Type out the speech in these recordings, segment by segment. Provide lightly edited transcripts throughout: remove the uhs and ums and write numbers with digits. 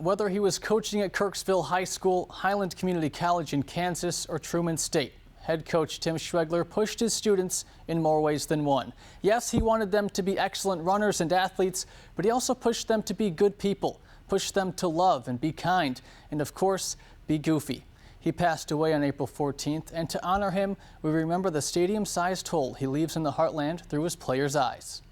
Whether he was coaching at Kirksville High School, Highland Community College in Kansas, or Truman State, head coach Tim Schwegler pushed his students in more ways than one. Yes, he wanted them to be excellent runners and athletes, but he also pushed them to be good people, pushed them to love and be kind, and of course, be goofy. He passed away on April 14th, and to honor him, we remember the stadium-sized hole he leaves in the heartland through his players' eyes.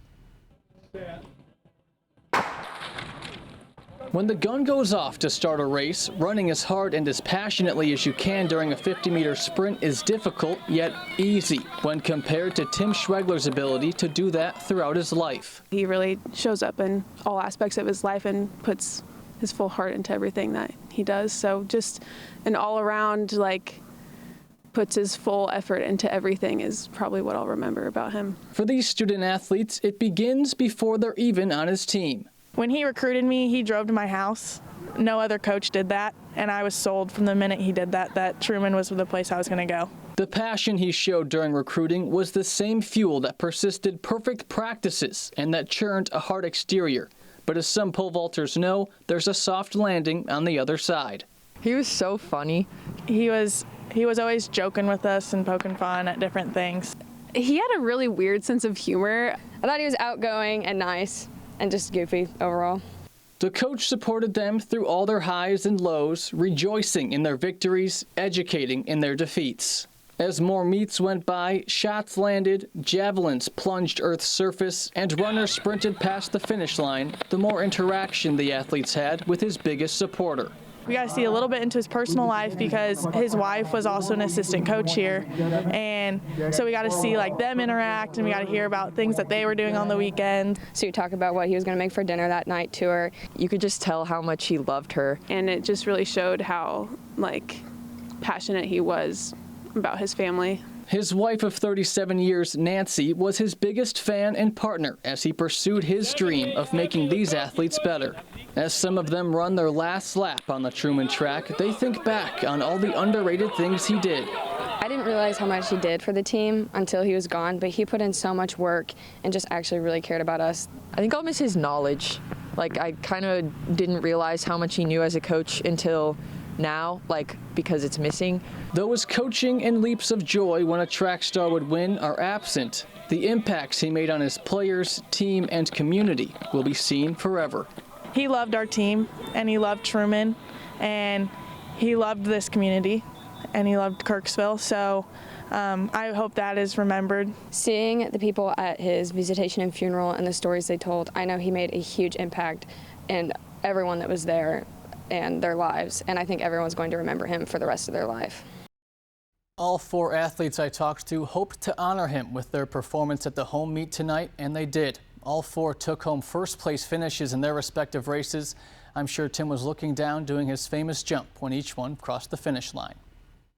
When the gun goes off to start a race, running as hard and as passionately as you can during a 50-meter sprint is difficult, yet easy, when compared to Tim Schwegler's ability to do that throughout his life. He really shows up in all aspects of his life and puts his full heart into everything that he does. So just an all-around, puts his full effort into everything is probably what I'll remember about him. For these student athletes, it begins before they're even on his team. When he recruited me, he drove to my house. No other coach did that, and I was sold from the minute he did that Truman was the place I was going to go. The passion he showed during recruiting was the same fuel that persisted perfect practices and that churned a hard exterior. But as some pole vaulters know, there's a soft landing on the other side. He was so funny. He was always joking with us and poking fun at different things. He had a really weird sense of humor. I thought he was outgoing and nice and just goofy overall. The coach supported them through all their highs and lows, rejoicing in their victories, educating in their defeats. As more meets went by, shots landed, javelins plunged Earth's surface, and runners sprinted past the finish line, the more interaction the athletes had with his biggest supporter. We got to see a little bit into his personal life because his wife was also an assistant coach here, and so we got to see them interact, and we got to hear about things that they were doing on the weekend. So you talk about what he was going to make for dinner that night to her. You could just tell how much he loved her. And it just really showed how passionate he was about his family. His wife of 37 years, Nancy, was his biggest fan and partner as he pursued his dream of making these athletes better. As some of them run their last lap on the Truman track, they think back on all the underrated things he did. I didn't realize how much he did for the team until he was gone, but he put in so much work and just actually really cared about us. I think I'll miss his knowledge. I kind of didn't realize how much he knew as a coach until now, because it's missing. Though his coaching and leaps of joy when a track star would win are absent, the impacts he made on his players, team, and community will be seen forever. He loved our team, and he loved Truman, and he loved this community, and he loved Kirksville, so I hope that is remembered. Seeing the people at his visitation and funeral and the stories they told, I know he made a huge impact in everyone that was there and their lives, and I think everyone's going to remember him for the rest of their life. All four athletes I talked to hoped to honor him with their performance at the home meet tonight, and they did. All four took home first-place finishes in their respective races. I'm sure Tim was looking down doing his famous jump when each one crossed the finish line.